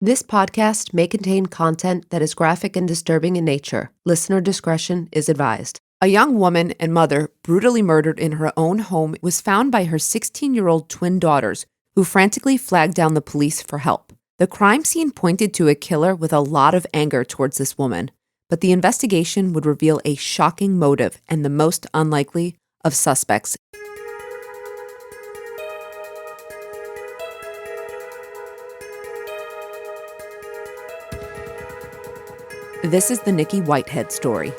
This podcast may contain content that is graphic and disturbing in nature. Listener discretion is advised. A young woman and mother brutally murdered in her own home was found by her 16-year-old twin daughters, who frantically flagged down the police for help. The crime scene pointed to a killer with a lot of anger towards this woman, but the investigation would reveal a shocking motive and the most unlikely of suspects. This is the Nikki Whitehead story.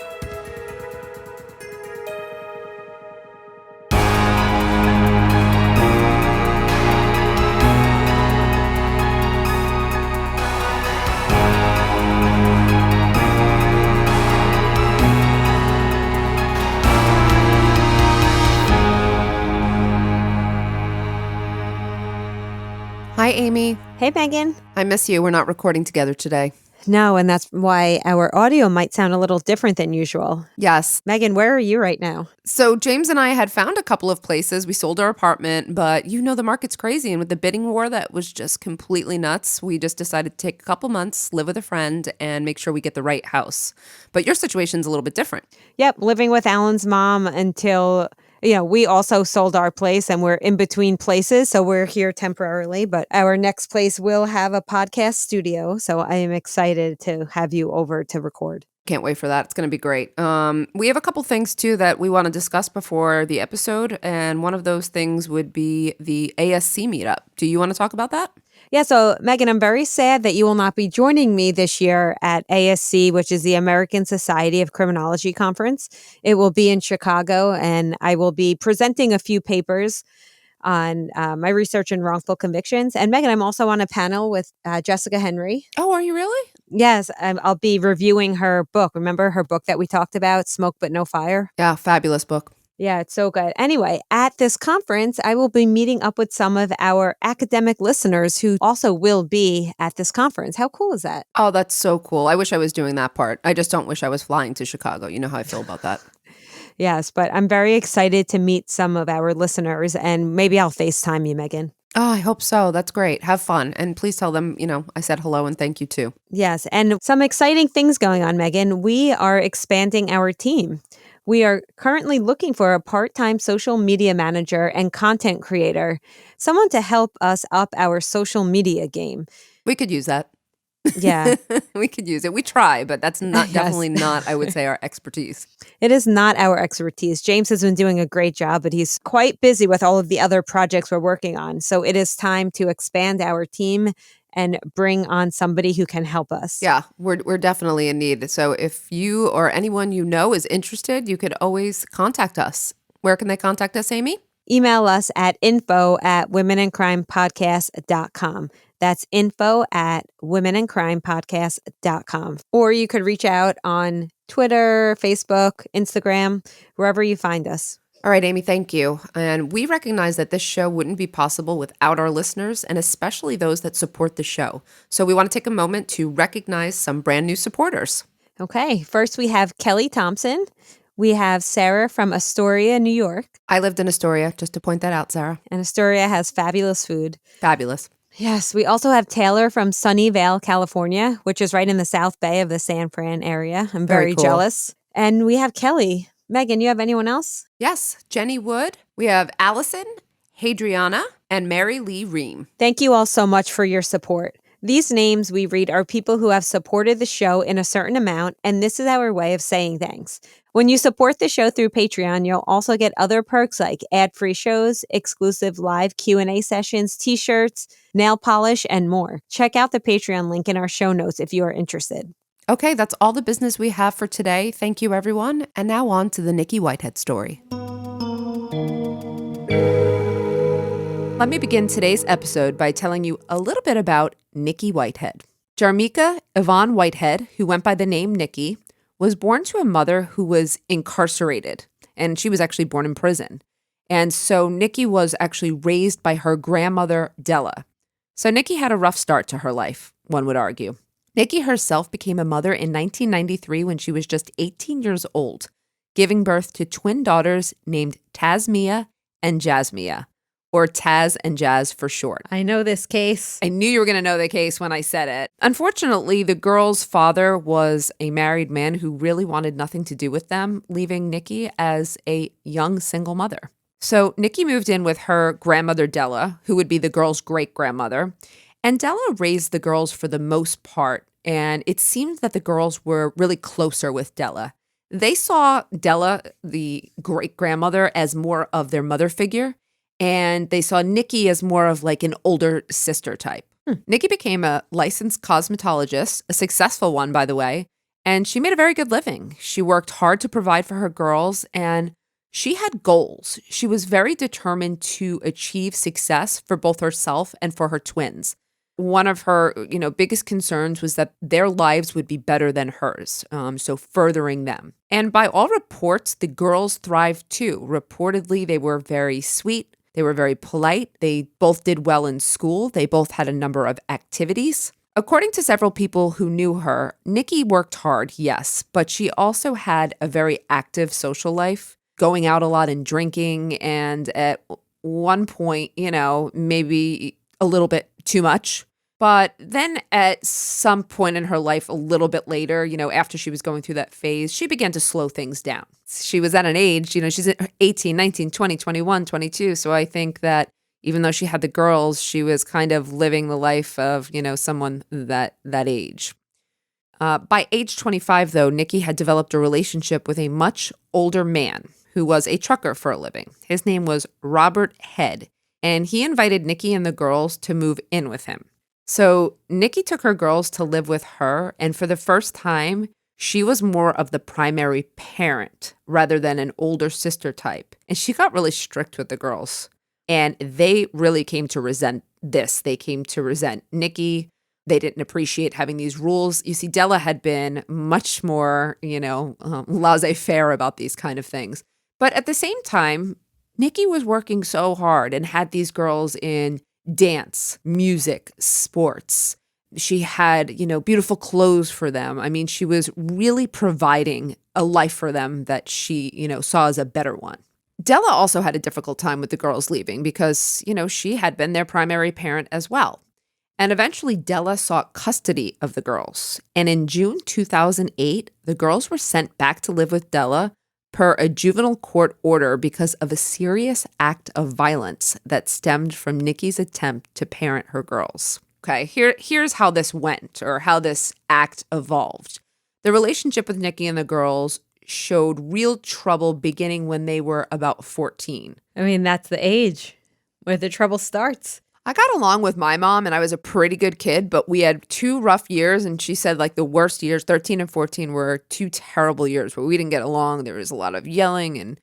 Hi, Amy. Hey, Meghan. I miss you. We're not recording together today. No, and that's why our audio might sound a little different than usual. Yes. Meghan, where are you right now? So James and I had found a couple of places. We sold our apartment, but the market's crazy. And with the bidding war that was just completely nuts, we just decided to take a couple months, live with a friend, and make sure we get the right house. But your situation's a little bit different. Yep, living with Alan's mom until... we also sold our place and we're in between places, so we're here temporarily. But our next place will have a podcast studio, so I am excited to have you over to record. Can't wait for that. It's going to be great. We have a couple things, too, that we want to discuss before the episode, and one of those things would be the ASC meetup. Do you want to talk about that? Yeah, so Meghan, I'm very sad that you will not be joining me this year at ASC, which is the American Society of Criminology Conference. It will be in Chicago, and I will be presenting a few papers on my research in wrongful convictions. And Meghan, I'm also on a panel with Jessica Henry. Oh, are you really? Yes, I'll be reviewing her book. Remember her book that we talked about, Smoke But No Fire? Yeah, fabulous book. Yeah, it's so good. Anyway, at this conference, I will be meeting up with some of our academic listeners who also will be at this conference. How cool is that? Oh, that's so cool. I wish I was doing that part. I just don't wish I was flying to Chicago. You know how I feel about that. Yes, but I'm very excited to meet some of our listeners, and maybe I'll FaceTime you, Meghan. Oh, I hope so. That's great. Have fun. And please tell them, I said hello and thank you too. Yes, and some exciting things going on, Meghan. We are expanding our team. We are currently looking for a part-time social media manager and content creator, someone to help us up our social media game. We could use that. Yeah. We could use it. We try, but that's not Yes. definitely not, I would say, our expertise. It is not our expertise. James has been doing a great job, but he's quite busy with all of the other projects we're working on. So it is time to expand our team and bring on somebody who can help us. Yeah, we're definitely in need. So if you or anyone you know is interested, you could always contact us. Where can they contact us, Amy? Email us at info@womenandcrimepodcast.com. That's info@womenandcrimepodcast.com. Or you could reach out on Twitter, Facebook, Instagram, wherever you find us. All right, Amy, thank you. And we recognize that this show wouldn't be possible without our listeners, and especially those that support the show. So we want to take a moment to recognize some brand new supporters. Okay, first we have Kelly Thompson. We have Sarah from Astoria, New York. I lived in Astoria, just to point that out, Sarah. And Astoria has fabulous food. Fabulous. Yes, we also have Taylor from Sunnyvale, California, which is right in the South Bay of the San Fran area. I'm very cool. jealous. And we have Kelly. Meghan, you have anyone else? Yes, Jenny Wood. We have Allison, Hadriana, and Mary Lee Ream. Thank you all so much for your support. These names we read are people who have supported the show in a certain amount, and this is our way of saying thanks. When you support the show through Patreon, you'll also get other perks like ad-free shows, exclusive live Q&A sessions, t-shirts, nail polish, and more. Check out the Patreon link in our show notes if you are interested. Okay, that's all the business we have for today. Thank you, everyone. And now on to the Nikki Whitehead story. Let me begin today's episode by telling you a little bit about Nikki Whitehead. Jarmika Yvonne Whitehead, who went by the name Nikki, was born to a mother who was incarcerated, and she was actually born in prison. And so Nikki was actually raised by her grandmother, Della. So Nikki had a rough start to her life, one would argue. Nikki herself became a mother in 1993 when she was just 18 years old, giving birth to twin daughters named Tasmia and Jasmia, or Taz and Jazz for short. I know this case. I knew you were going to know the case when I said it. Unfortunately, the girls' father was a married man who really wanted nothing to do with them, leaving Nikki as a young single mother. So Nikki moved in with her grandmother, Della, who would be the girls' great-grandmother. And Della raised the girls for the most part, and it seemed that the girls were really closer with Della. They saw Della, the great-grandmother, as more of their mother figure, and they saw Nikki as more of like an older sister type. Nikki became a licensed cosmetologist, a successful one, by the way, and she made a very good living. She worked hard to provide for her girls, and she had goals. She was very determined to achieve success for both herself and for her twins. One of her, biggest concerns was that their lives would be better than hers, so furthering them. And by all reports, the girls thrived too. Reportedly, they were very sweet. They were very polite. They both did well in school. They both had a number of activities. According to several people who knew her, Nikki worked hard, yes, but she also had a very active social life, going out a lot and drinking, and at one point, maybe a little bit too much. But then at some point in her life, a little bit later, after she was going through that phase, she began to slow things down. She was at an age, she's at 18, 19, 20, 21, 22. So I think that even though she had the girls, she was kind of living the life of, someone that age. By age 25, though, Nikki had developed a relationship with a much older man who was a trucker for a living. His name was Robert Head, and he invited Nikki and the girls to move in with him. So Nikki took her girls to live with her, and for the first time, she was more of the primary parent rather than an older sister type. And she got really strict with the girls, and they really came to resent this. They came to resent Nikki. They didn't appreciate having these rules. You see, Della had been much more, laissez-faire about these kind of things. But at the same time, Nikki was working so hard and had these girls in dance, music, sports. She had, beautiful clothes for them. I mean, she was really providing a life for them that she, saw as a better one. Della also had a difficult time with the girls leaving because, she had been their primary parent as well. And eventually Della sought custody of the girls. And in June 2008, the girls were sent back to live with Della per a juvenile court order because of a serious act of violence that stemmed from Nikki's attempt to parent her girls. Okay, here's how this went, or how this act evolved. The relationship with Nikki and the girls showed real trouble beginning when they were about 14. I mean, that's the age where the trouble starts. I got along with my mom and I was a pretty good kid, but we had 2 rough years, and she said like the worst years, 13 and 14, were 2 terrible years where we didn't get along. There was a lot of yelling, and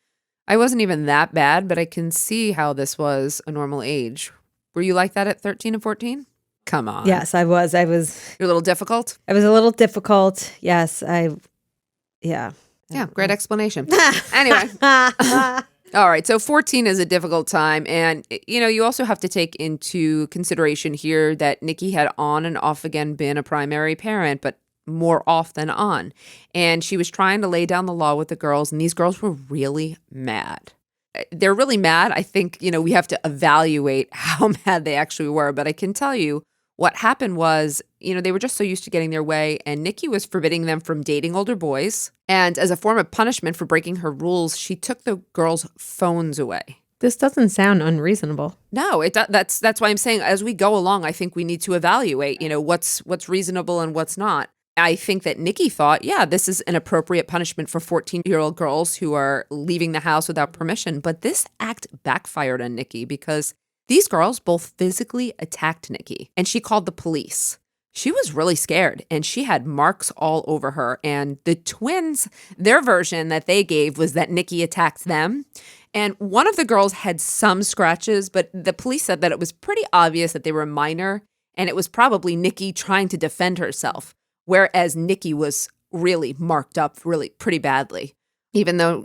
I wasn't even that bad, but I can see how this was a normal age. Were you like that at 13 and 14? Come on. Yes, I was. You're a little difficult? I was a little difficult. Yes, Yeah, great explanation. Anyway. All right, so 14 is a difficult time, and, you also have to take into consideration here that Nikki had on and off again been a primary parent, but more off than on, and she was trying to lay down the law with the girls, and these girls were really mad. They're really mad. I think, we have to evaluate how mad they actually were, but I can tell you what happened was, they were just so used to getting their way, and Nikki was forbidding them from dating older boys. And as a form of punishment for breaking her rules, she took the girls' phones away. This doesn't sound unreasonable. No, that's why I'm saying as we go along, I think we need to evaluate, what's reasonable and what's not. I think that Nikki thought, yeah, this is an appropriate punishment for 14-year-old girls who are leaving the house without permission. But this act backfired on Nikki because these girls both physically attacked Nikki, and she called the police. She was really scared, and she had marks all over her. And the twins, their version that they gave was that Nikki attacked them. And one of the girls had some scratches, but the police said that it was pretty obvious that they were minor, and it was probably Nikki trying to defend herself, whereas Nikki was really marked up really pretty badly. Even though,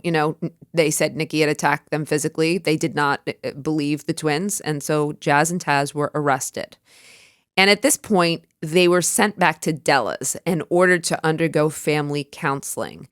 they said Nikki had attacked them physically, they did not believe the twins, and so Jazz and Taz were arrested. And at this point, they were sent back to Della's and ordered to undergo family counseling.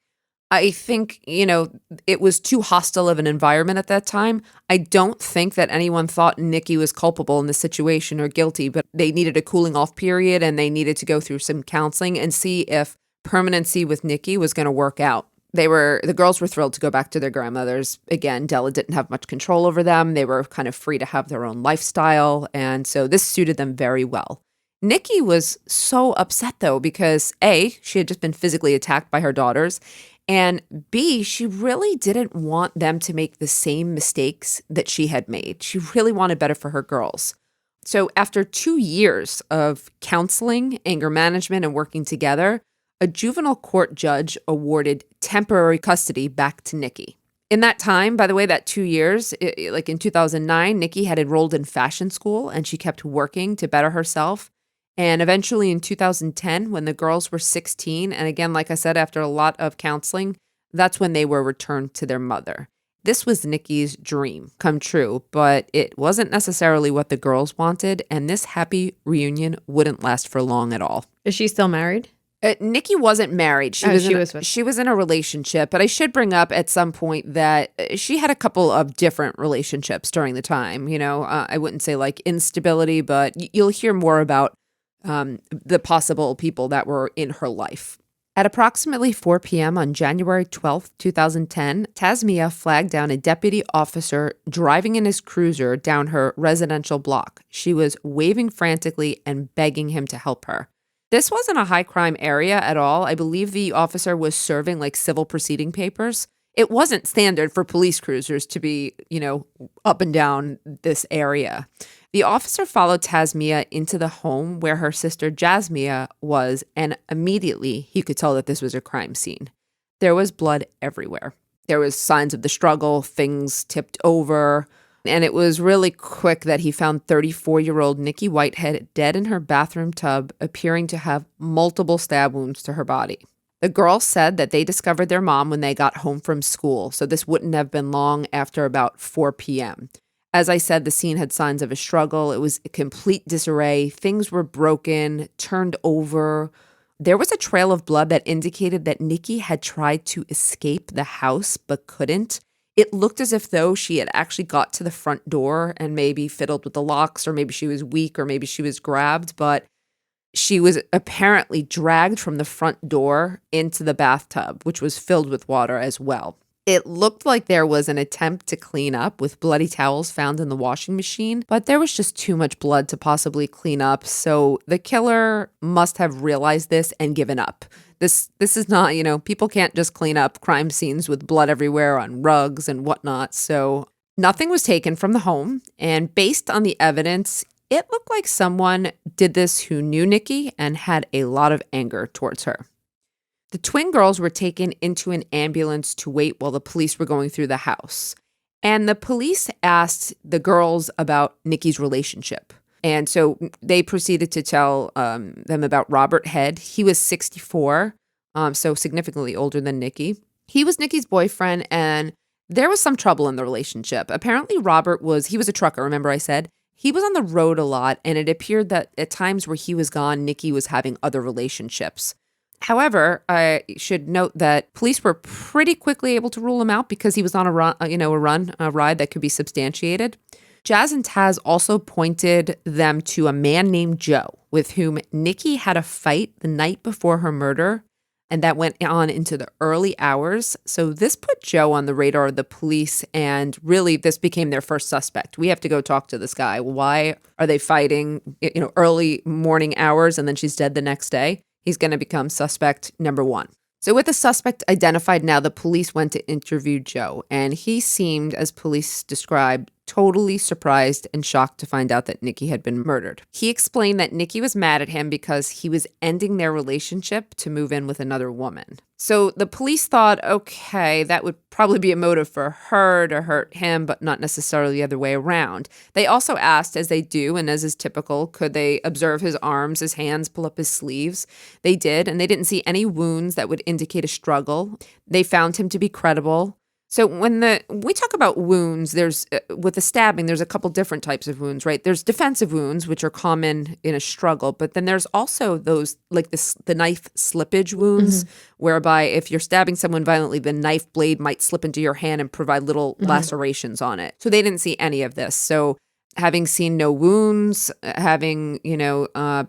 I think, it was too hostile of an environment at that time. I don't think that anyone thought Nikki was culpable in this situation or guilty, but they needed a cooling off period and they needed to go through some counseling and see if permanency with Nikki was going to work out. The girls were thrilled to go back to their grandmothers. Again, Della didn't have much control over them. They were kind of free to have their own lifestyle. And so this suited them very well. Nikki was so upset though, because A, she had just been physically attacked by her daughters. And B, she really didn't want them to make the same mistakes that she had made. She really wanted better for her girls. So after 2 years of counseling, anger management, and working together, a juvenile court judge awarded temporary custody back to Nikki. In that time, by the way, that 2 years, like in 2009, Nikki had enrolled in fashion school and she kept working to better herself. And eventually in 2010, when the girls were 16, and again, like I said, after a lot of counseling, that's when they were returned to their mother. This was Nikki's dream come true, but it wasn't necessarily what the girls wanted, and this happy reunion wouldn't last for long at all. Is she still married? Nikki wasn't married. She was in a relationship, but I should bring up at some point that she had a couple of different relationships during the time. I wouldn't say like instability, but you'll hear more about the possible people that were in her life. At approximately 4 p.m. on January 12th, 2010, Tasmia flagged down a deputy officer driving in his cruiser down her residential block. She was waving frantically and begging him to help her. This wasn't a high crime area at all. I believe the officer was serving like civil proceeding papers. It wasn't standard for police cruisers to be, up and down this area. The officer followed Tasmia into the home where her sister Jasmia was, and immediately he could tell that this was a crime scene. There was blood everywhere. There was signs of the struggle, things tipped over, and it was really quick that he found 34-year-old Nikki Whitehead dead in her bathroom tub, appearing to have multiple stab wounds to her body. The girls said that they discovered their mom when they got home from school, so this wouldn't have been long after about 4 p.m. As I said, the scene had signs of a struggle. It was a complete disarray. Things were broken, turned over. There was a trail of blood that indicated that Nikki had tried to escape the house but couldn't. It looked as if though she had actually got to the front door and maybe fiddled with the locks, or maybe she was weak, or maybe she was grabbed, but she was apparently dragged from the front door into the bathtub, which was filled with water as well. It looked like there was an attempt to clean up with bloody towels found in the washing machine, but there was just too much blood to possibly clean up. So the killer must have realized this and given up. This is not, people can't just clean up crime scenes with blood everywhere on rugs and whatnot. So nothing was taken from the home. And based on the evidence, it looked like someone did this who knew Nikki and had a lot of anger towards her. The twin girls were taken into an ambulance to wait while the police were going through the house. And the police asked the girls about Nikki's relationship. And so they proceeded to tell them about Robert Head. He was 64, so significantly older than Nikki. He was Nikki's boyfriend, and there was some trouble in the relationship. Apparently, he was a trucker, remember I said? He was on the road a lot, and it appeared that at times where he was gone, Nikki was having other relationships. However, I should note that police were pretty quickly able to rule him out because he was on a ride that could be substantiated. Jazz and Taz also pointed them to a man named Joe, with whom Nikki had a fight the night before her murder, and that went on into the early hours. So this put Joe on the radar of the police, and really this became their first suspect. We have to go talk to this guy. Why are they fighting, early morning hours, and then she's dead the next day? He's going to become suspect number one. So with the suspect identified now, the police went to interview Joe, and he seemed, as police described, totally surprised and shocked to find out that Nikki had been murdered. He explained that Nikki was mad at him because he was ending their relationship to move in with another woman. So the police thought, okay, that would probably be a motive for her to hurt him, but not necessarily the other way around. They also asked, as they do, and as is typical, could they observe his arms, his hands, pull up his sleeves? They did, and they didn't see any wounds that would indicate a struggle. They found him to be credible. So when we talk about wounds, there's with the stabbing, there's a couple different types of wounds, right? There's defensive wounds, which are common in a struggle, but then there's also those like the knife slippage wounds, whereby if you're stabbing someone violently, the knife blade might slip into your hand and provide little lacerations on it. So they didn't see any of this. So having seen no wounds, having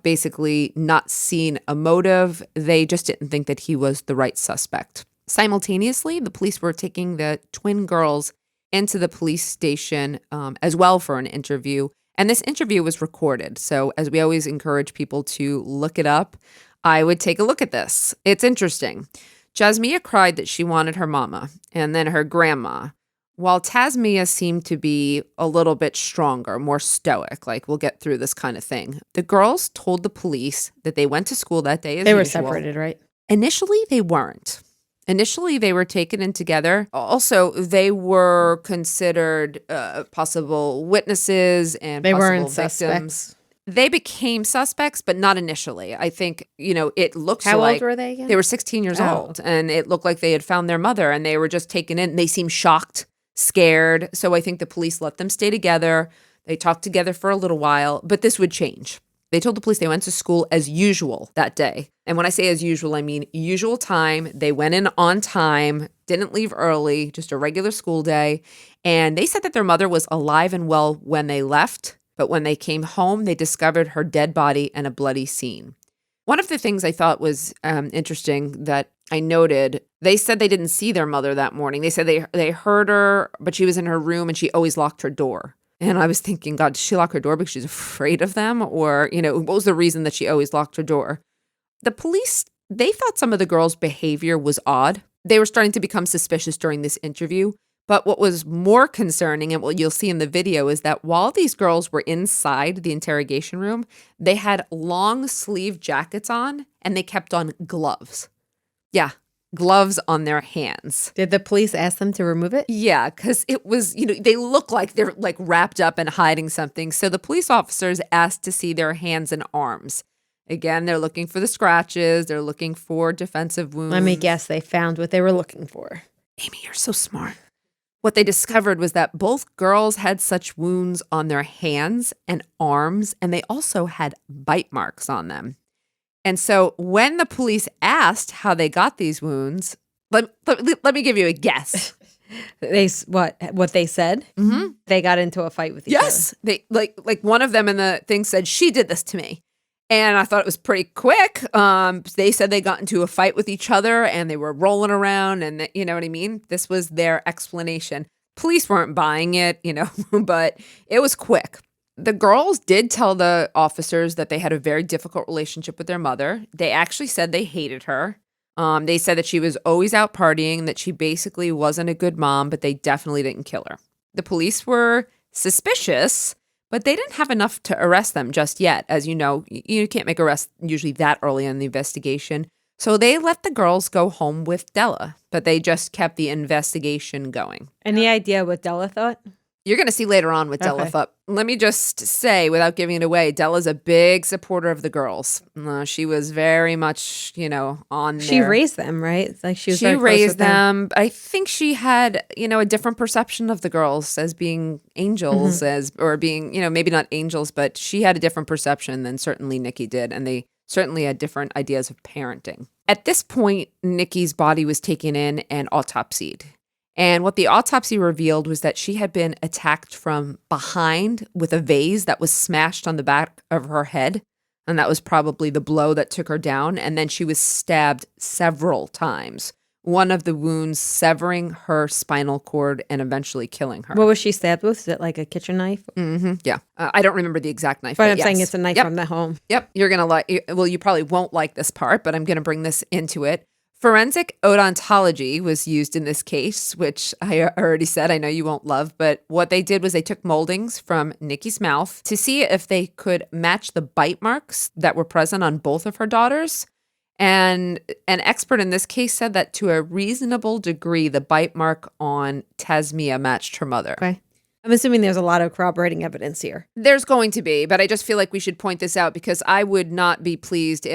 basically not seen a motive, they just didn't think that he was the right suspect. Simultaneously, the police were taking the twin girls into the police station as well for an interview. And this interview was recorded. So as we always encourage people to look it up, I would take a look at this. It's interesting. Jasmia cried that she wanted her mama and then her grandma, while Tasmia seemed to be a little bit stronger, more stoic, like we'll get through this kind of thing. The girls told the police that they went to school that day as They were usual. separated, right? Initially, they weren't. Initially, they were taken in together. Also, they were considered possible witnesses and They possible weren't victims. suspects. They became suspects, but not initially. I think, it looks How like old were they again? they were 16 years old, and it looked like they had found their mother, and they were just taken in. They seemed shocked, scared. So I think the police let them stay together. They talked together for a little while, but this would change. They told the police they went to school as usual that day. And when I say as usual, I mean usual time. They went in on time, didn't leave early, just a regular school day. And they said that their mother was alive and well when they left. But when they came home, they discovered her dead body and a bloody scene. One of the things I thought was interesting that I noted, they said they didn't see their mother that morning. They said they heard her, but she was in her room and she always locked her door. And I was thinking, God, did she lock her door because she's afraid of them? Or, what was the reason that she always locked her door? The police, they thought some of the girls' behavior was odd. They were starting to become suspicious during this interview. But what was more concerning, and what you'll see in the video, is that while these girls were inside the interrogation room, they had long sleeve jackets on and they kept on gloves. Yeah. Gloves on their hands. Did the police ask them to remove it? Yeah, because it was, they look like they're like wrapped up and hiding something. So the police officers asked to see their hands and arms. Again, they're looking for the scratches. They're looking for defensive wounds. Let me guess, they found what they were looking for. Amy, you're so smart. What they discovered was that both girls had such wounds on their hands and arms, and they also had bite marks on them. And so when the police asked how they got these wounds, let me give you a guess. What they said? Mm-hmm. They got into a fight with each other. Yes. They like one of them in the thing said, she did this to me. And I thought it was pretty quick. They said they got into a fight with each other and they were rolling around and you know what I mean? This was their explanation. Police weren't buying it, but it was quick. The girls did tell the officers that they had a very difficult relationship with their mother. They actually said they hated her. They said that she was always out partying, that she basically wasn't a good mom, but they definitely didn't kill her. The police were suspicious, but they didn't have enough to arrest them just yet. As you know, you can't make arrests usually that early in the investigation. So they let the girls go home with Della, but they just kept the investigation going. Any idea what Della thought? You're going to see later on what Della thought. Let me just say, without giving it away, Della's a big supporter of the girls. She was very much, on there. She raised them, right? Like she She raised them. I think she had, a different perception of the girls as being angels, or being, maybe not angels, but she had a different perception than certainly Nikki did. And they certainly had different ideas of parenting. At this point, Nikki's body was taken in and autopsied. And what the autopsy revealed was that she had been attacked from behind with a vase that was smashed on the back of her head. And that was probably the blow that took her down. And then she was stabbed several times. One of the wounds severing her spinal cord and eventually killing her. What was she stabbed with? Is it like a kitchen knife? Mm-hmm. Yeah. I don't remember the exact knife. But I'm saying it's a knife from the home. Yep. You're going to like, well, you probably won't like this part, but I'm going to bring this into it. Forensic odontology was used in this case, which I already said I know you won't love, but what they did was they took moldings from Nikki's mouth to see if they could match the bite marks that were present on both of her daughters. And an expert in this case said that to a reasonable degree, the bite mark on Tasmia matched her mother. Okay. I'm assuming there's a lot of corroborating evidence here. There's going to be, but I just feel like we should point this out because I would not be pleased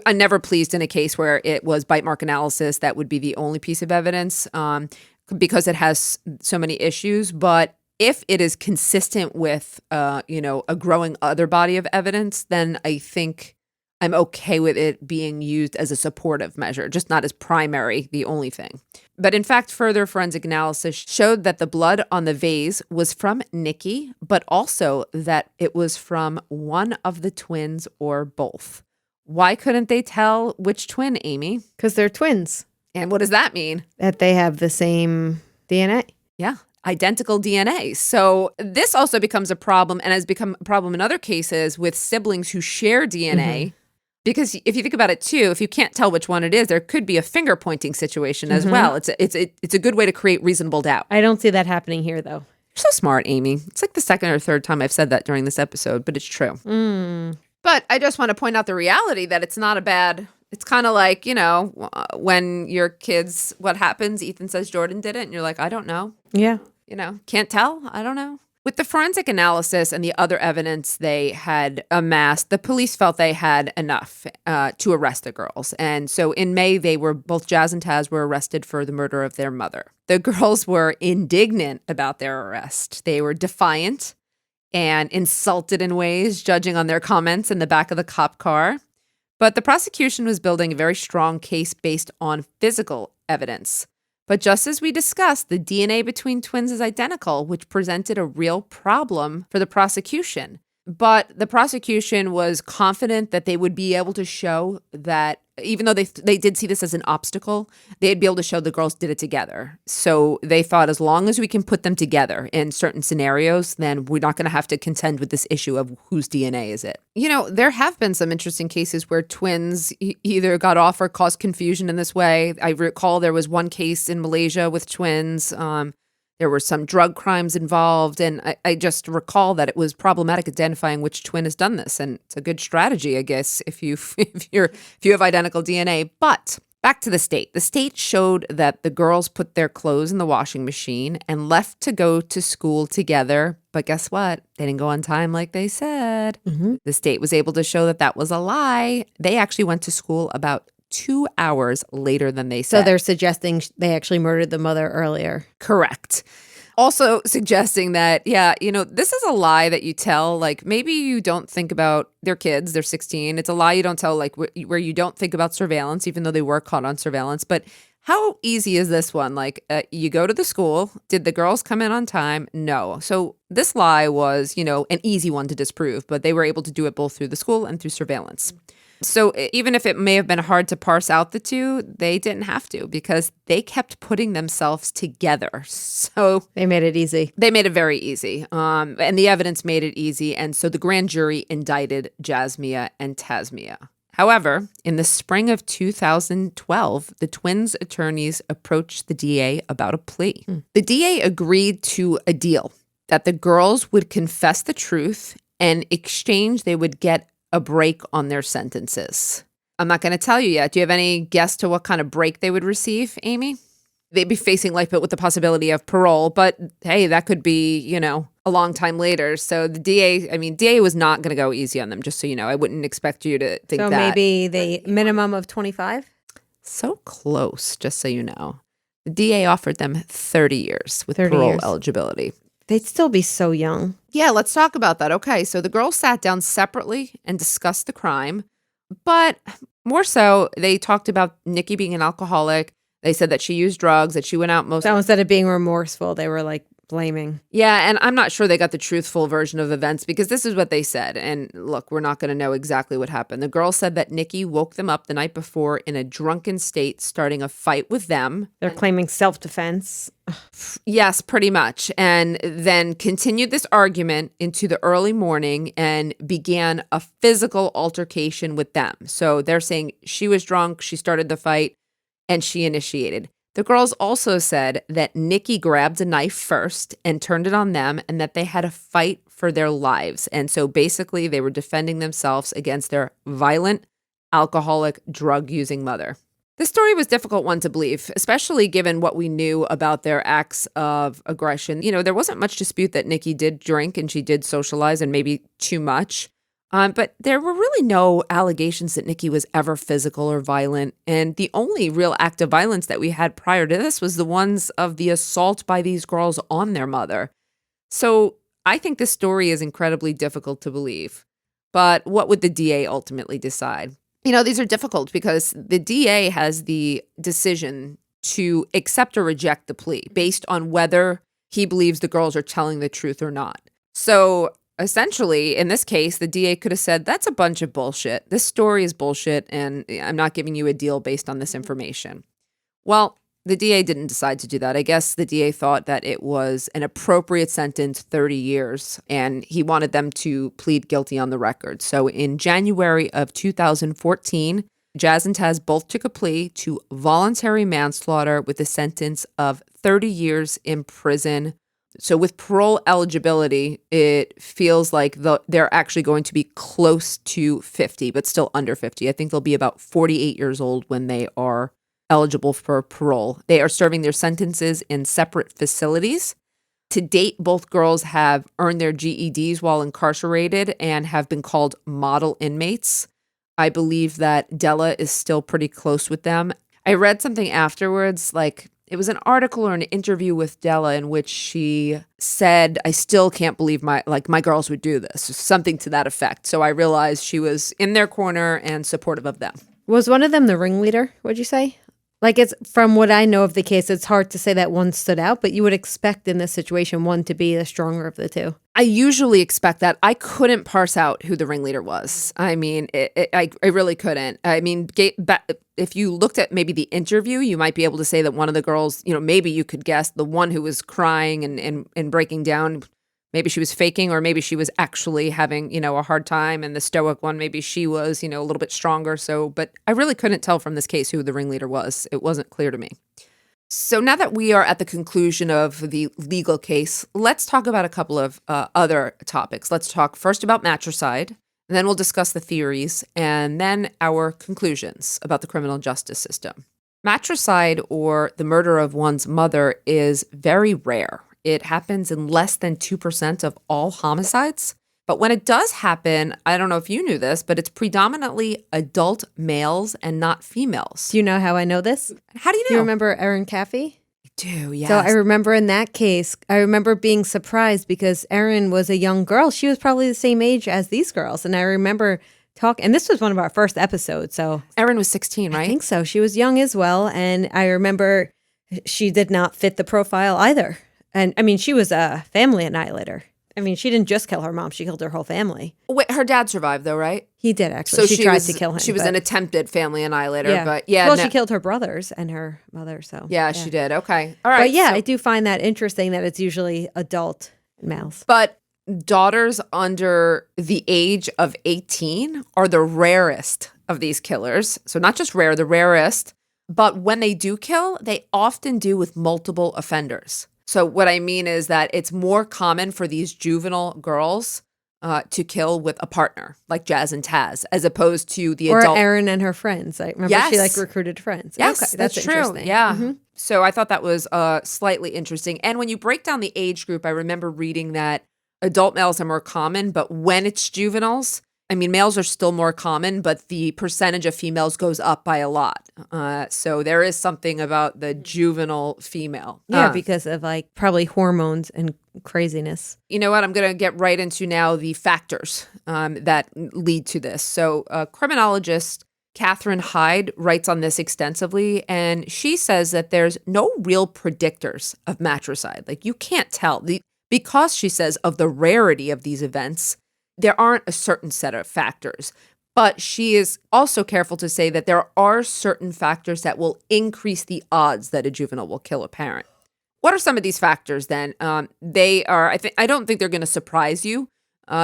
I'm never pleased in a case where it was bite mark analysis. That would be the only piece of evidence. because it has so many issues. But if it is consistent with, a growing other body of evidence, then I think I'm okay with it being used as a supportive measure, just not as primary, the only thing. But in fact, further forensic analysis showed that the blood on the vase was from Nikki, but also that it was from one of the twins or both. Why couldn't they tell which twin, Amy? Because they're twins. And what does that mean? That they have the same DNA. Yeah, identical DNA. So this also becomes a problem and has become a problem in other cases with siblings who share DNA. Because if you think about it too, if you can't tell which one it is, there could be a finger pointing situation as well. It's a good way to create reasonable doubt. I don't see that happening here, though. You're so smart, Amy. It's like the second or third time I've said that during this episode, but it's true. But I just want to point out the reality that it's not a bad. It's kind of like, when your kids, what happens? Ethan says Jordan did it, and you're like, I don't know. Yeah. Can't tell. I don't know. With the forensic analysis and the other evidence they had amassed, the police felt they had enough to arrest the girls. And so in May, both Jazz and Taz were arrested for the murder of their mother. The girls were indignant about their arrest. They were defiant and insulted in ways, judging on their comments in the back of the cop car. But the prosecution was building a very strong case based on physical evidence. But just as we discussed, the DNA between twins is identical, which presented a real problem for the prosecution. But the prosecution was confident that they would be able to show that, even though they did see this as an obstacle, they'd be able to show the girls did it together. So they thought, as long as we can put them together in certain scenarios, then we're not going to have to contend with this issue of whose DNA is it. There have been some interesting cases where twins either got off or caused confusion in this way. I recall there was one case in Malaysia with twins. There were some drug crimes involved, and I just recall that it was problematic identifying which twin has done this. And it's a good strategy, I guess, if you have identical DNA. But back to the state. The state showed that the girls put their clothes in the washing machine and left to go to school together. But guess what? They didn't go on time like they said. The state was able to show that that was a lie. They actually went to school about 2 hours later than they said. So they're suggesting they actually murdered the mother earlier. Correct. Also suggesting that, this is a lie that you tell, like maybe you don't think about their kids, they're 16. It's a lie you don't tell, like where you don't think about surveillance, even though they were caught on surveillance. But how easy is this one? Like you go to the school. Did the girls come in on time? No. So this lie was, an easy one to disprove, but they were able to do it both through the school and through surveillance. So even if it may have been hard to parse out the two, they didn't have to because they kept putting themselves together. So they made it easy. They made it very easy. And the evidence made it easy. And so the grand jury indicted Jasmia and Tasmia. However, in the spring of 2012, the twins' attorneys approached the DA about a plea. The DA agreed to a deal that the girls would confess the truth and in exchange they would get a break on their sentences. I'm not going to tell you yet. Do you have any guess to what kind of break they would receive, Amy? They'd be facing life, but with the possibility of parole. But hey, that could be, a long time later. So the DA was not going to go easy on them, just so you know. I wouldn't expect you to think that. So maybe the minimum of 25? So close, just so you know. The DA offered them 30 years with 30 parole years. eligibility. They'd still be so young. Yeah, let's talk about that. Okay, so the girls sat down separately and discussed the crime, but more so, they talked about Nikki being an alcoholic. They said that she used drugs, that she went out most. So instead of being remorseful, they were like blaming. Yeah, and I'm not sure they got the truthful version of events because this is what they said. And look, we're not going to know exactly what happened. The girls said that Nikki woke them up the night before in a drunken state, starting a fight with them. They're claiming self-defense. Yes, pretty much. And then continued this argument into the early morning and began a physical altercation with them. So they're saying she was drunk, she started the fight, and she initiated. The girls also said that Nikki grabbed a knife first and turned it on them and that they had a fight for their lives. And so basically they were defending themselves against their violent, alcoholic, drug-using mother. This story was a difficult one to believe, especially given what we knew about their acts of aggression. There wasn't much dispute that Nikki did drink and she did socialize and maybe too much. But there were really no allegations that Nikki was ever physical or violent. And the only real act of violence that we had prior to this was the ones of the assault by these girls on their mother. So I think this story is incredibly difficult to believe. But what would the DA ultimately decide? These are difficult because the DA has the decision to accept or reject the plea based on whether he believes the girls are telling the truth or not. So essentially, in this case, the DA could have said, that's a bunch of bullshit. This story is bullshit, and I'm not giving you a deal based on this information. Well, the DA didn't decide to do that. I guess the DA thought that it was an appropriate sentence, 30 years, and he wanted them to plead guilty on the record. So in January of 2014, Jazz and Taz both took a plea to voluntary manslaughter with a sentence of 30 years in prison. So with parole eligibility, it feels like they're actually going to be close to 50, but still under 50. I think they'll be about 48 years old when they are eligible for parole. They are serving their sentences in separate facilities. To date, both girls have earned their GEDs while incarcerated and have been called model inmates. I believe that Della is still pretty close with them. I read something afterwards, like it was an article or an interview with Della in which she said, I still can't believe my girls would do this, something to that effect. So I realized she was in their corner and supportive of them. Was one of them the ringleader, would you say? Like, it's from what I know of the case, it's hard to say that one stood out, but you would expect in this situation one to be the stronger of the two. I usually expect that. I couldn't parse out who the ringleader was. I mean, I really couldn't. I mean, if you looked at maybe the interview, you might be able to say that one of the girls, maybe you could guess the one who was crying and breaking down. Maybe she was faking, or maybe she was actually having, a hard time. And the stoic one, maybe she was, a little bit stronger. But I really couldn't tell from this case who the ringleader was. It wasn't clear to me. So now that we are at the conclusion of the legal case, let's talk about a couple of other topics. Let's talk first about matricide, and then we'll discuss the theories, and then our conclusions about the criminal justice system. Matricide, or the murder of one's mother, is very rare. It happens in less than 2% of all homicides. But when it does happen, I don't know if you knew this, but it's predominantly adult males and not females. Do you know how I know this? How do you know? Do you remember Erin Caffey? I do, yes. So I remember in that case, I remember being surprised because Erin was a young girl. She was probably the same age as these girls. And I remember and this was one of our first episodes. So Erin was 16, right? I think so. She was young as well. And I remember she did not fit the profile either. And I mean, she was a family annihilator. I mean, she didn't just kill her mom, she killed her whole family. Wait, her dad survived though, right? He did, actually. So she tried to kill him. She was an attempted family annihilator, yeah. But yeah. Well, she killed her brothers and her mother, so. Yeah, she did. Okay. All right. But yeah, I do find that interesting that it's usually adult males. But daughters under the age of 18 are the rarest of these killers. So not just rare, the rarest. But when they do kill, they often do with multiple offenders. So what I mean is that it's more common for these juvenile girls to kill with a partner, like Jazz and Taz, as opposed to the adult. Or Erin and her friends. I remember she recruited friends. Yes, okay, that's true. Interesting. Yeah. Mm-hmm. So I thought that was slightly interesting. And when you break down the age group, I remember reading that adult males are more common, but when it's juveniles, I mean, males are still more common, but the percentage of females goes up by a lot. So there is something about the juvenile female. Yeah, because of probably hormones and craziness. You know what? I'm going to get right into now the factors that lead to this. So criminologist Katherine Heide writes on this extensively, and she says that there's no real predictors of matricide. Like, you can't tell. Because, she says, of the rarity of these events, there aren't a certain set of factors. But she is also careful to say that there are certain factors that will increase the odds that a juvenile will kill a parent. What are some of these factors then? They are, I don't think they're going to surprise you.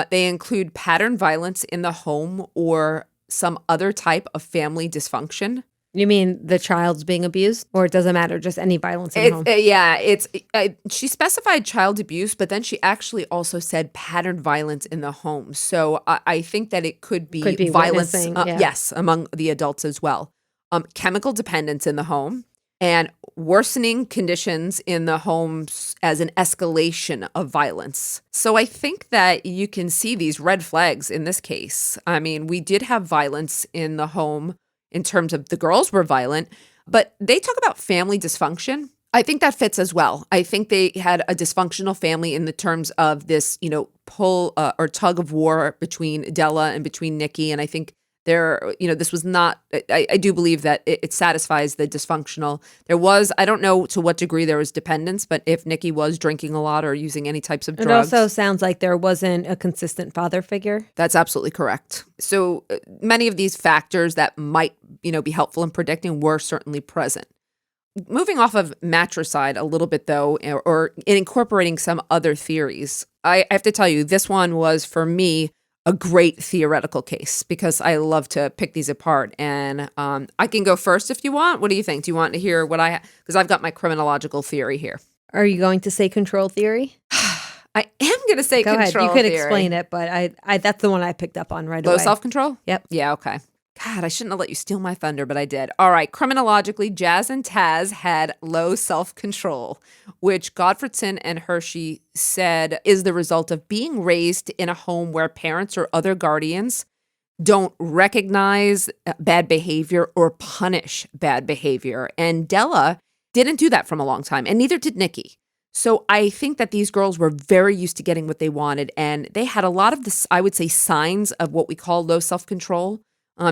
They include pattern violence in the home or some other type of family dysfunction. You mean the child's being abused? Or it doesn't matter, just any violence in the home? Yeah, she specified child abuse, but then she actually also said pattern violence in the home. So I think that it could be violence, yeah. yes, among the adults as well. Chemical dependence in the home. and worsening conditions in the homes as an escalation of violence. So I think that you can see these red flags in this case. I mean, we did have violence in the home in terms of the girls were violent, but they talk about family dysfunction. I think that fits as well. I think they had a dysfunctional family in the terms of this, pull or tug of war between Della and between Nikki. And I think this was not, I do believe that it satisfies the dysfunctional. There was, I don't know to what degree there was dependence, but if Nikki was drinking a lot or using any types of drugs. It also sounds like there wasn't a consistent father figure. That's absolutely correct. So many of these factors that might, be helpful in predicting were certainly present. Moving off of matricide a little bit, though, or in incorporating some other theories, I have to tell you, this one was, for me, a great theoretical case because I love to pick these apart. And I can go first if you want. What do you think? Do you want to hear what because I've got my criminological theory here. Are you going to say control theory? I am going to say Go control ahead. You could theory. Explain it, but I that's the one I picked up on right away. Low self-control? Yep. Yeah, okay. God, I shouldn't have let you steal my thunder, but I did. All right, criminologically, Jazz and Taz had low self-control, which Godfredson and Hershey said is the result of being raised in a home where parents or other guardians don't recognize bad behavior or punish bad behavior. And Della didn't do that from a long time, and neither did Nikki. So I think that these girls were very used to getting what they wanted, and they had a lot of this, I would say, signs of what we call low self-control.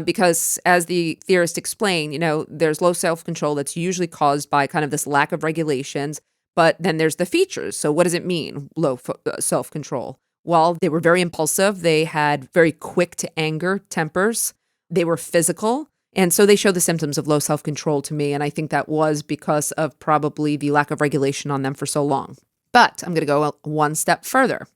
Because as the theorists explain, there's low self-control that's usually caused by kind of this lack of regulations, but then there's the features. So what does it mean, low self-control? Well, they were very impulsive. They had very quick to anger tempers. They were physical. And so they show the symptoms of low self-control to me. And I think that was because of probably the lack of regulation on them for so long. But I'm going to go one step further.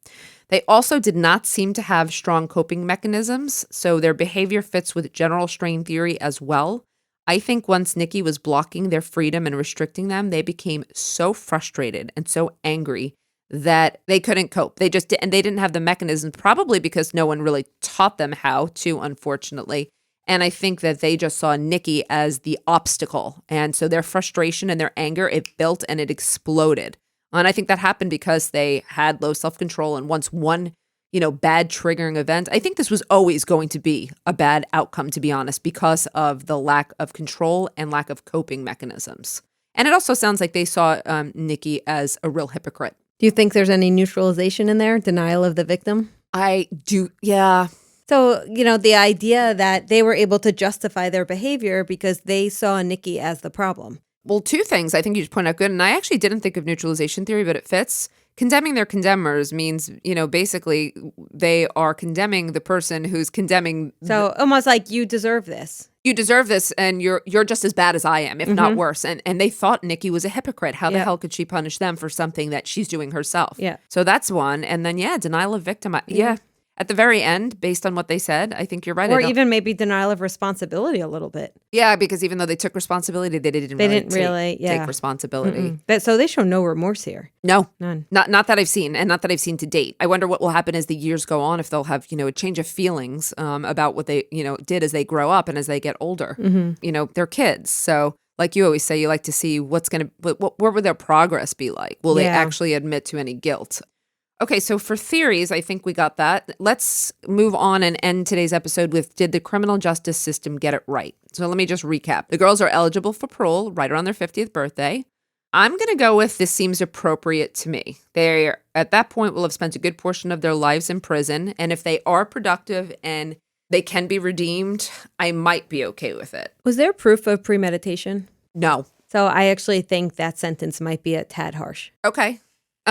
They also did not seem to have strong coping mechanisms, so their behavior fits with general strain theory as well. I think once Nikki was blocking their freedom and restricting them, they became so frustrated and so angry that they couldn't cope. They didn't have the mechanisms, probably because no one really taught them how to, unfortunately. And I think that they just saw Nikki as the obstacle. And so their frustration and their anger, it built and it exploded. And I think that happened because they had low self-control. And once one, bad triggering event, I think this was always going to be a bad outcome, to be honest, because of the lack of control and lack of coping mechanisms. And it also sounds like they saw Nikki as a real hypocrite. Do you think there's any neutralization in there? Denial of the victim? I do, yeah. So, the idea that they were able to justify their behavior because they saw Nikki as the problem. Well, two things I think you just point out good, and I actually didn't think of neutralization theory, but it fits. Condemning their condemners means, basically they are condemning the person who's condemning. So almost like you deserve this. You deserve this, and you're just as bad as I am, if not worse. And they thought Nikki was a hypocrite. How the hell could she punish them for something that she's doing herself? Yeah. So that's one. And then, denial of victim. Yeah. At the very end, based on what they said, I think you're right. Or even maybe denial of responsibility a little bit. Yeah, because even though they took responsibility, they didn't really take responsibility. So they show no remorse here. No, none. Not that I've seen, and not that I've seen to date. I wonder what will happen as the years go on, if they'll have, a change of feelings about what they, did as they grow up and as they get older. They're kids. So like you always say, you like to see what will their progress be like? Will they actually admit to any guilt? Okay, so for theories, I think we got that. Let's move on and end today's episode with, did the criminal justice system get it right? So let me just recap. The girls are eligible for parole right around their 50th birthday. I'm going to go with this seems appropriate to me. They, at that point, will have spent a good portion of their lives in prison. And if they are productive and they can be redeemed, I might be okay with it. Was there proof of premeditation? No. So I actually think that sentence might be a tad harsh. Okay.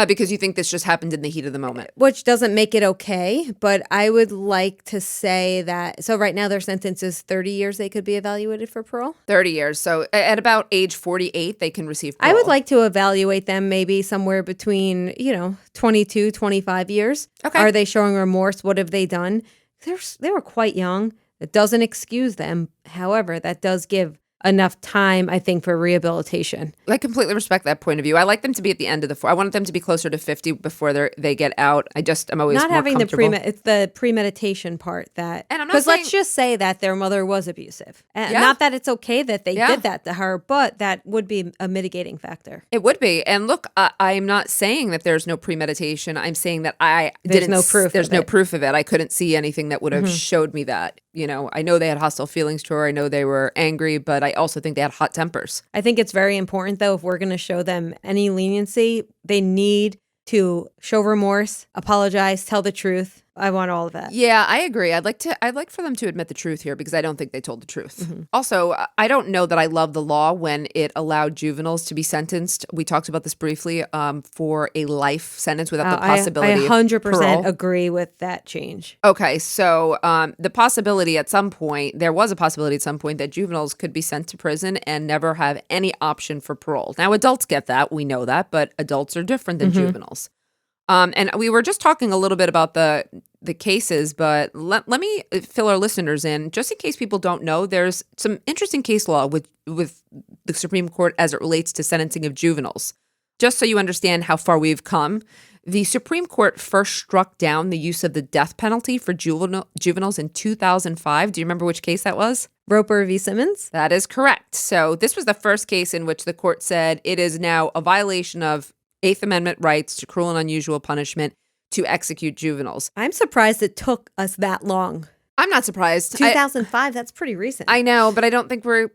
Because you think this just happened in the heat of the moment. Which doesn't make it okay, but I would like to say that, so right now their sentence is 30 years they could be evaluated for parole? 30 years. So at about age 48, they can receive parole. I would like to evaluate them maybe somewhere between, 22, 25 years. Okay. Are they showing remorse? What have they done? They were quite young. It doesn't excuse them. However, that does give enough time, I think, for rehabilitation. I completely respect that point of view. I like them to be at the end of the I wanted them to be closer to 50 before they get out. I'm always Not more having comfortable. it's the premeditation part that, And I'm not because let's saying- just say that their mother was abusive. And Yeah. not that it's okay that they Yeah. did that to her, but that would be a mitigating factor. It would be. And look, I'm not saying that there's no premeditation. I'm saying that There's no proof There's of no it. proof of it. I couldn't see anything that would have showed me that. I know they had hostile feelings to her. I know they were angry, but I also think they had hot tempers. I think it's very important, though, if we're going to show them any leniency, they need to show remorse, apologize, tell the truth. I want all of that. Yeah, I agree. I'd like for them to admit the truth here because I don't think they told the truth. Also, I don't know that I love the law when it allowed juveniles to be sentenced. We talked about this briefly for a life sentence without the possibility I 100% of parole. agree with that change. Okay, so the possibility at some point, there was a possibility at some point that juveniles could be sent to prison and never have any option for parole. Now, adults get that. We know that, but adults are different than juveniles. And we were just talking a little bit about the cases, but let me fill our listeners in. Just in case people don't know, there's some interesting case law with the Supreme Court as it relates to sentencing of juveniles. Just so you understand how far we've come, the Supreme Court first struck down the use of the death penalty for juveniles in 2005. Do you remember which case that was? Roper v. Simmons? That is correct. So this was the first case in which the court said it is now a violation of Eighth Amendment rights to cruel and unusual punishment to execute juveniles. I'm surprised it took us that long. I'm not surprised. 2005, that's pretty recent. I know, but I don't think we're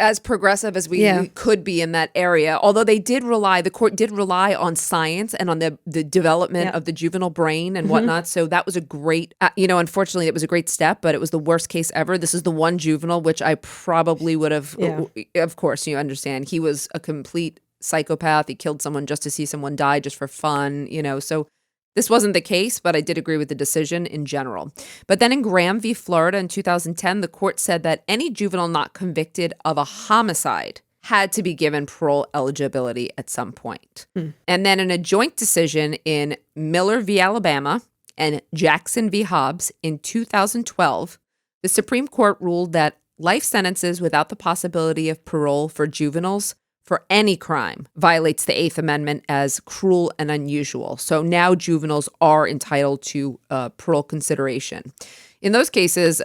as progressive as we could be in that area. Although the court did rely on science and on the development of the juvenile brain and whatnot. So that was a great, unfortunately it was a great step, but it was the worst case ever. This is the one juvenile, which I probably would have, of course, you understand. He was a complete psychopath. He killed someone just to see someone die just for fun, so this wasn't the case, but I did agree with the decision in general. But then in Graham v. Florida in 2010, the court said that any juvenile not convicted of a homicide had to be given parole eligibility at some point. And then in a joint decision in Miller v. Alabama and Jackson v. Hobbs in 2012, the Supreme Court ruled that life sentences without the possibility of parole for juveniles for any crime violates the Eighth Amendment as cruel and unusual. So now juveniles are entitled to parole consideration. In those cases,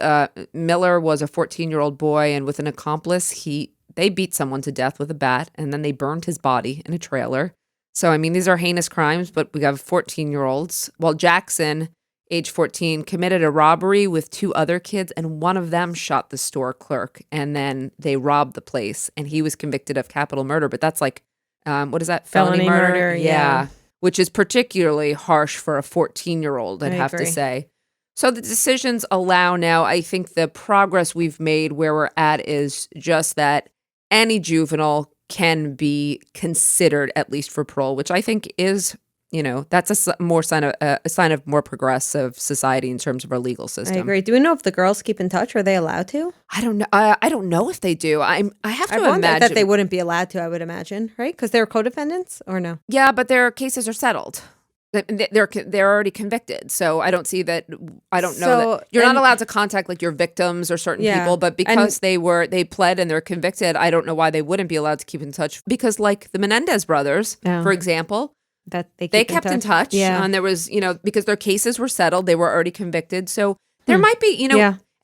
Miller was a 14-year-old boy, and with an accomplice, they beat someone to death with a bat, and then they burned his body in a trailer. So, these are heinous crimes, but we have 14-year-olds. While Jackson, age 14, committed a robbery with two other kids, and one of them shot the store clerk, and then they robbed the place, and he was convicted of capital murder. But that's like, what is that? Felony murder, yeah. Which is particularly harsh for a 14-year-old, I'd I have agree. to say. So the decisions allow now, I think the progress we've made where we're at is just that any juvenile can be considered at least for parole, which I think is, that's a sign of more progressive society in terms of our legal system. I agree. Do we know if the girls keep in touch? Are they allowed to? I don't know. I don't know if they do. I have to I wonder imagine that they wouldn't be allowed to, I would imagine, right? Because they're co-defendants, or no? Yeah, but their cases are settled. They're already convicted, so I don't see that. I don't know that you're not allowed to contact like your victims or certain people, but because they pled and they're convicted, I don't know why they wouldn't be allowed to keep in touch. Because like the Menendez brothers, for example, that they kept in touch. Yeah, and there was because their cases were settled, they were already convicted, so there might be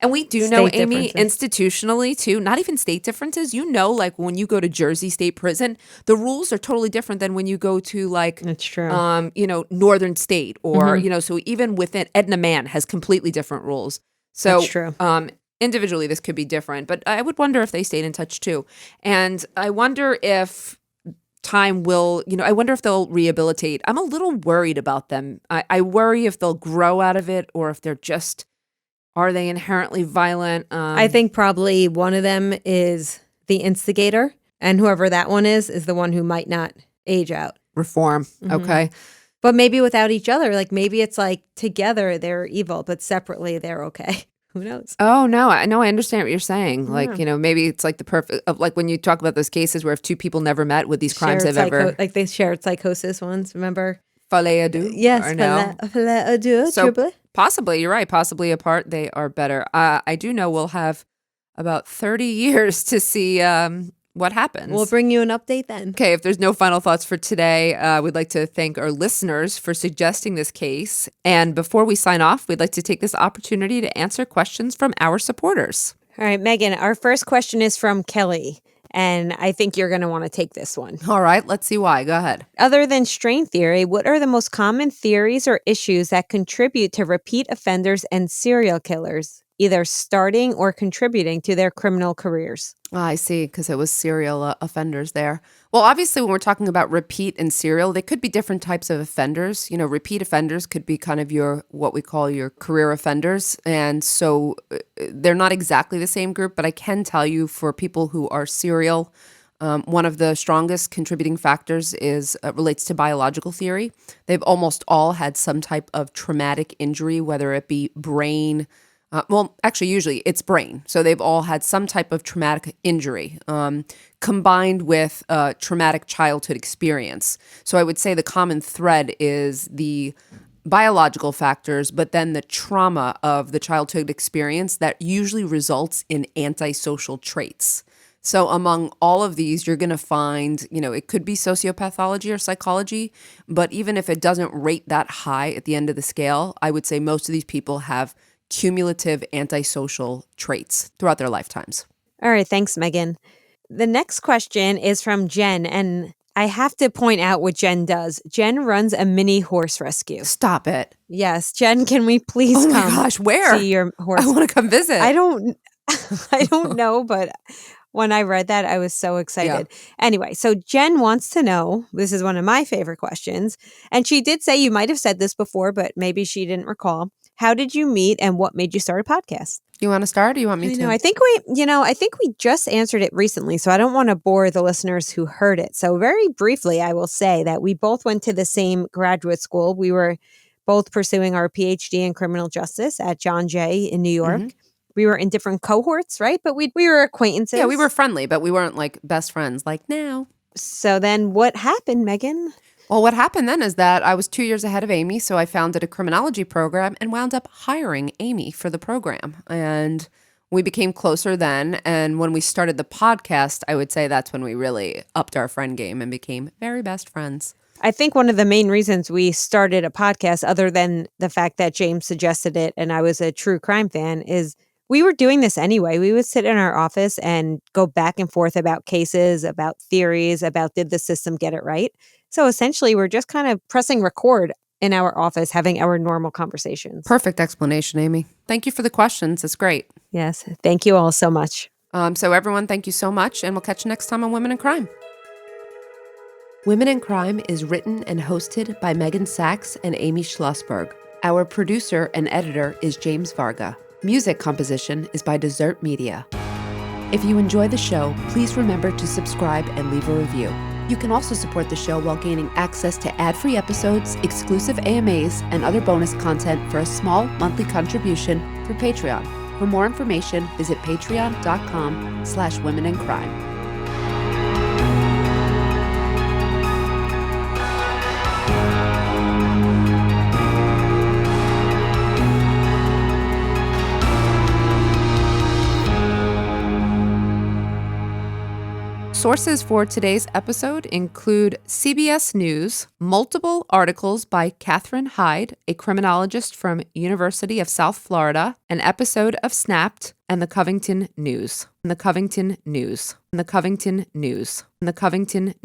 And we do know, State Amy, differences. institutionally too, not even state differences. Like when you go to Jersey State Prison, the rules are totally different than when you go to like, that's true. Northern State or, so even within Edna Mann has completely different rules. So, That's true. Individually, this could be different, but I would wonder if they stayed in touch too. And I wonder if time will, I wonder if they'll rehabilitate. I'm a little worried about them. I worry if they'll grow out of it or if they're just... Are they inherently violent? I think probably one of them is the instigator, and whoever that one is the one who might not age out. Reform. Okay. But maybe without each other, like maybe it's like together they're evil, but separately they're okay. Who knows? Oh, no. I understand what you're saying. Like, maybe it's like the perfect of like when you talk about those cases where if two people never met, would these crimes have ever... Like they shared psychosis once, remember? Fallait à deux? Yes. Or no? Fallait à deux, So triple. possibly, you're right. Possibly apart, they are better. I do know we'll have about 30 years to see what happens. We'll bring you an update then. Okay, if there's no final thoughts for today, we'd like to thank our listeners for suggesting this case. And before we sign off, we'd like to take this opportunity to answer questions from our supporters. All right, Meghan, our first question is from Kelly, and I think you're going to want to take this one. All right, let's see why. Go ahead. Other than strain theory, what are the most common theories or issues that contribute to repeat offenders and serial killers, either starting or contributing to their criminal careers? I see, because it was serial offenders there. Well, obviously, when we're talking about repeat and serial, they could be different types of offenders. You know, repeat offenders could be kind of what we call your career offenders. And so they're not exactly the same group, but I can tell you for people who are serial, one of the strongest contributing factors relates to biological theory. They've almost all had some type of traumatic injury, whether it be brain. Usually it's brain. So they've all had some type of traumatic injury combined with a traumatic childhood experience. So I would say the common thread is the biological factors, but then the trauma of the childhood experience that usually results in antisocial traits. So among all of these, you're going to find, it could be sociopathology or psychology, but even if it doesn't rate that high at the end of the scale, I would say most of these people have cumulative antisocial traits throughout their lifetimes. All right, thanks, Meghan. The next question is from Jen, and I have to point out what Jen does. Jen runs a mini horse rescue. Stop it. Yes, Jen, can we please Oh my come gosh, where? see your horse? I want to come visit. I don't know, but when I read that, I was so excited. Yeah. Anyway, so Jen wants to know, this is one of my favorite questions, and she did say you might have said this before, but maybe she didn't recall. How did you meet and what made you start a podcast? You want to start or do you want me to? I think we just answered it recently, so I don't want to bore the listeners who heard it. So very briefly, I will say that we both went to the same graduate school. We were both pursuing our PhD in criminal justice at John Jay in New York. Mm-hmm. We were in different cohorts, right? But we were acquaintances. Yeah, we were friendly, but we weren't like best friends like now. So then what happened, Meghan? Well, what happened then is that I was 2 years ahead of Amy, so I founded a criminology program and wound up hiring Amy for the program. And we became closer then. And when we started the podcast, I would say that's when we really upped our friend game and became very best friends. I think one of the main reasons we started a podcast, other than the fact that James suggested it and I was a true crime fan, is we were doing this anyway. We would sit in our office and go back and forth about cases, about theories, about did the system get it right? So essentially, we're just kind of pressing record in our office, having our normal conversations. Perfect explanation, Amy. Thank you for the questions. It's great. Yes. Thank you all so much. So everyone, thank you so much, and we'll catch you next time on Women in Crime. Women in Crime is written and hosted by Meghan Sachs and Amy Shlosberg. Our producer and editor is James Varga. Music composition is by Desert Media. If you enjoy the show, please remember to subscribe and leave a review. You can also support the show while gaining access to ad-free episodes, exclusive AMAs, and other bonus content for a small monthly contribution through Patreon. For more information, visit patreon.com/womenincrime. Sources for today's episode include CBS News, multiple articles by Katherine Heide, a criminologist from University of South Florida, an episode of Snapped, and the Covington News.